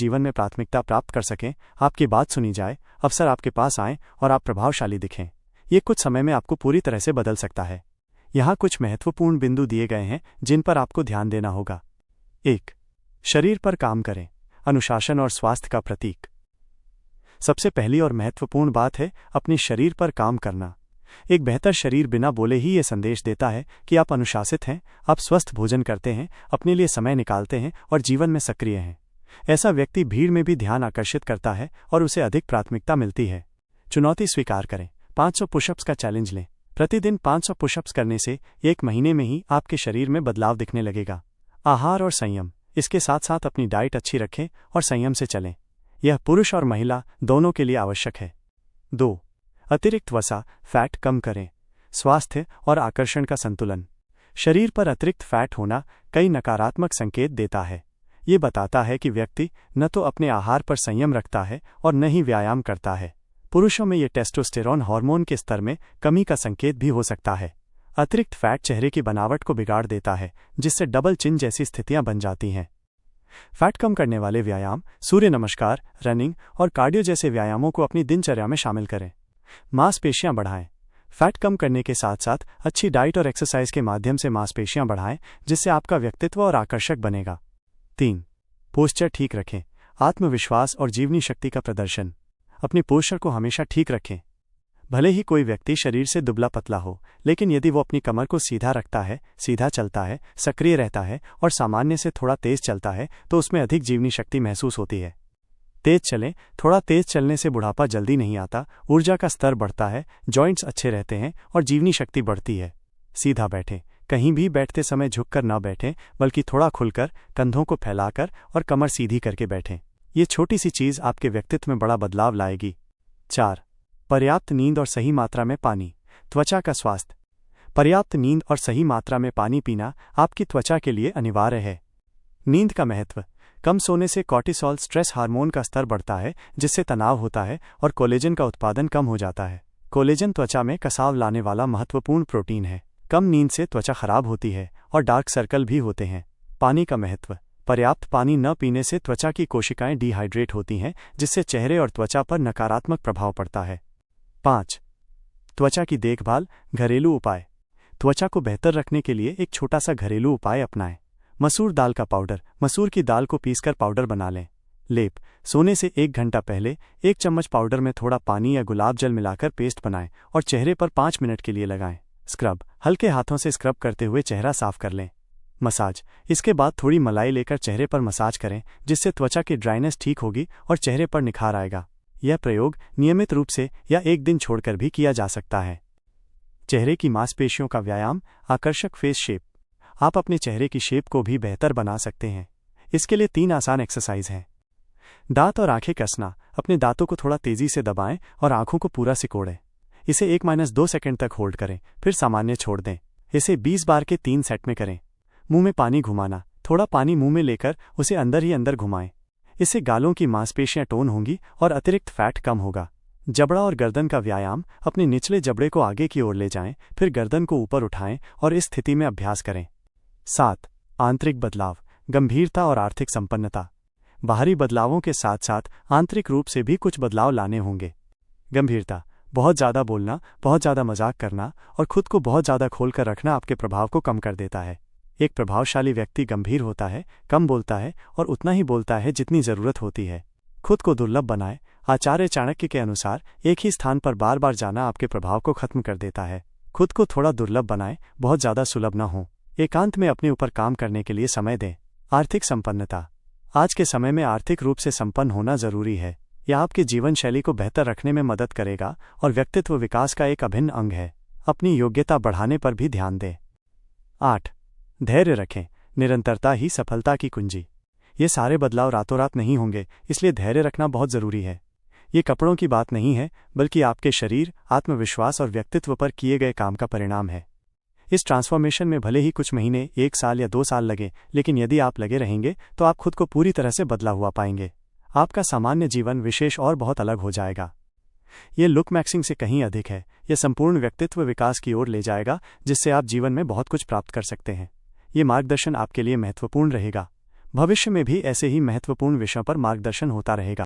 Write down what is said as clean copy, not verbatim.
जीवन में प्राथमिकता प्राप्त कर सकें, आपकी बात सुनी जाए, अवसर आपके पास आएं और आप प्रभावशाली दिखें। ये कुछ समय में आपको पूरी तरह से बदल सकता है। यहाँ कुछ महत्वपूर्ण बिंदु दिए गए हैं जिन पर आपको ध्यान देना होगा। 1. शरीर पर काम करें। अनुशासन और स्वास्थ्य का प्रतीक। सबसे पहली और महत्वपूर्ण बात है अपने शरीर पर काम करना। एक बेहतर शरीर बिना बोले ही ये संदेश देता है कि आप अनुशासित हैं, आप स्वस्थ भोजन करते हैं, अपने लिए समय निकालते हैं और जीवन में सक्रिय हैं। ऐसा व्यक्ति भीड़ में भी ध्यान आकर्षित करता है और उसे अधिक प्राथमिकता मिलती है। चुनौती स्वीकार करें। 500 पुशअप्स का चैलेंज लें। प्रतिदिन 500 पुशअप्स करने से 1 महीने में ही आपके शरीर में बदलाव दिखने लगेगा। आहार और संयम। इसके साथ साथ अपनी डाइट अच्छी रखें और संयम से चलें। यह पुरुष और महिला दोनों के लिए आवश्यक है। 2. अतिरिक्त वसा, फैट कम करें। स्वास्थ्य और आकर्षण का संतुलन। शरीर पर अतिरिक्त फैट होना कई नकारात्मक संकेत देता है। ये बताता है कि व्यक्ति न तो अपने आहार पर संयम रखता है और न ही व्यायाम करता है। पुरुषों में ये टेस्टोस्टेरोन हार्मोन के स्तर में कमी का संकेत भी हो सकता है। अतिरिक्त फैट चेहरे की बनावट को बिगाड़ देता है, जिससे डबल चिन जैसी स्थितियां बन जाती हैं। फैट कम करने वाले व्यायाम, सूर्य नमस्कार, रनिंग और कार्डियो जैसे व्यायामों को अपनी दिनचर्या में शामिल करें। मांसपेशियां बढ़ाएं। फैट कम करने के साथ साथ अच्छी डाइट और एक्सरसाइज के माध्यम से मांसपेशियां बढ़ाएं, जिससे आपका व्यक्तित्व और आकर्षक बनेगा। 3. पोस्चर ठीक रखें। आत्मविश्वास और जीवनी शक्ति का प्रदर्शन। अपनी पोस्चर को हमेशा ठीक रखें। भले ही कोई व्यक्ति शरीर से दुबला पतला हो, लेकिन यदि वो अपनी कमर को सीधा रखता है, सीधा चलता है, सक्रिय रहता है और सामान्य से थोड़ा तेज चलता है, तो उसमें अधिक जीवनी शक्ति महसूस होती है। तेज चलें। थोड़ा तेज चलने से बुढ़ापा जल्दी नहीं आता, ऊर्जा का स्तर बढ़ता है, जॉइंट्स अच्छे रहते हैं और जीवनी शक्ति बढ़ती है। सीधा बैठें। कहीं भी बैठते समय झुककर न बैठें, बल्कि थोड़ा खुलकर, कंधों को फैलाकर और कमर सीधी करके बैठें। ये छोटी सी चीज़ आपके व्यक्तित्व में बड़ा बदलाव लाएगी। 4. पर्याप्त नींद और सही मात्रा में पानी। त्वचा का स्वास्थ्य। पर्याप्त नींद और सही मात्रा में पानी पीना आपकी त्वचा के लिए अनिवार्य है। नींद का महत्व। कम सोने से कॉर्टिसोल स्ट्रेस हार्मोन का स्तर बढ़ता है, जिससे तनाव होता है और कोलेजन का उत्पादन कम हो जाता है। कोलेजन त्वचा में कसाव लाने वाला महत्वपूर्ण प्रोटीन है। कम नींद से त्वचा खराब होती है और डार्क सर्कल भी होते हैं। पानी का महत्व। पर्याप्त पानी न पीने से त्वचा की कोशिकाएं डिहाइड्रेट होती हैं, जिससे चेहरे और त्वचा पर नकारात्मक प्रभाव पड़ता है। 5. त्वचा की देखभाल, घरेलू उपाय। त्वचा को बेहतर रखने के लिए एक छोटा सा घरेलू उपाय अपनाएं। मसूर दाल का पाउडर। मसूर की दाल को पीसकर पाउडर बना लें। लेप। सोने से 1 घंटा पहले 1 चम्मच पाउडर में थोड़ा पानी या गुलाब जल मिलाकर पेस्ट बनाएं और चेहरे पर 5 मिनट के लिए लगाएं। स्क्रब। हल्के हाथों से स्क्रब करते हुए चेहरा साफ कर लें। मसाज। इसके बाद थोड़ी मलाई लेकर चेहरे पर मसाज करें, जिससे त्वचा की ड्राइनेस ठीक होगी और चेहरे पर निखार आएगा। यह प्रयोग नियमित रूप से या 1 दिन छोड़कर भी किया जा सकता है। चेहरे की मांसपेशियों का व्यायाम। आकर्षक फेस शेप। आप अपने चेहरे की शेप को भी बेहतर बना सकते हैं। इसके लिए 3 आसान एक्सरसाइज हैं। दांत और आंखें कसना। अपने दांतों को थोड़ा तेजी से दबाएं और आंखों को पूरा सिकोड़ें। इसे 1-2 सेकंड तक होल्ड करें, फिर सामान्य छोड़ दें। इसे 20 बार के 3 सेट में करें। मुंह में पानी घुमाना। थोड़ा पानी मुंह में लेकर उसे अंदर ही अंदर घुमाएं। इससे गालों की मांसपेशियां टोन होंगी और अतिरिक्त फैट कम होगा। जबड़ा और गर्दन का व्यायाम। अपने निचले जबड़े को आगे की ओर ले जाएं, फिर गर्दन को ऊपर उठाएं और इस स्थिति में अभ्यास करें। 7. आंतरिक बदलाव, गंभीरता और आर्थिक संपन्नता। बाहरी बदलावों के साथ साथ आंतरिक रूप से भी कुछ बदलाव लाने होंगे। गंभीरता। बहुत ज़्यादा बोलना, बहुत ज़्यादा मजाक करना और खुद को बहुत ज़्यादा खोलकर रखना आपके प्रभाव को कम कर देता है। एक प्रभावशाली व्यक्ति गंभीर होता है, कम बोलता है और उतना ही बोलता है जितनी ज़रूरत होती है। खुद को दुर्लभ बनाएं। आचार्य चाणक्य के अनुसार एक ही स्थान पर बार बार जाना आपके प्रभाव को खत्म कर देता है। खुद को थोड़ा दुर्लभ बनाएं, बहुत ज़्यादा सुलभ न हो। एकांत में अपने ऊपर काम करने के लिए समय दें। आर्थिक संपन्नता। आज के समय में आर्थिक रूप से संपन्न होना जरूरी है। यह आपके जीवन शैली को बेहतर रखने में मदद करेगा और व्यक्तित्व विकास का एक अभिन्न अंग है। अपनी योग्यता बढ़ाने पर भी ध्यान दें। 8. धैर्य रखें। निरंतरता ही सफलता की कुंजी। ये सारे बदलाव रातों रात नहीं होंगे, इसलिए धैर्य रखना बहुत ज़रूरी है। ये कपड़ों की बात नहीं है, बल्कि आपके शरीर, आत्मविश्वास और व्यक्तित्व पर किए गए काम का परिणाम है। इस ट्रांसफॉर्मेशन में भले ही कुछ महीने, 1 साल या 2 साल लगे, लेकिन यदि आप लगे रहेंगे तो आप खुद को पूरी तरह से बदला हुआ पाएंगे। आपका सामान्य जीवन विशेष और बहुत अलग हो जाएगा। ये लुक मैक्सिंग से कहीं अधिक है। यह संपूर्ण व्यक्तित्व विकास की ओर ले जाएगा, जिससे आप जीवन में बहुत कुछ प्राप्त कर सकते हैं। ये मार्गदर्शन आपके लिए महत्वपूर्ण रहेगा। भविष्य में भी ऐसे ही महत्वपूर्ण विषयों पर मार्गदर्शन होता रहेगा।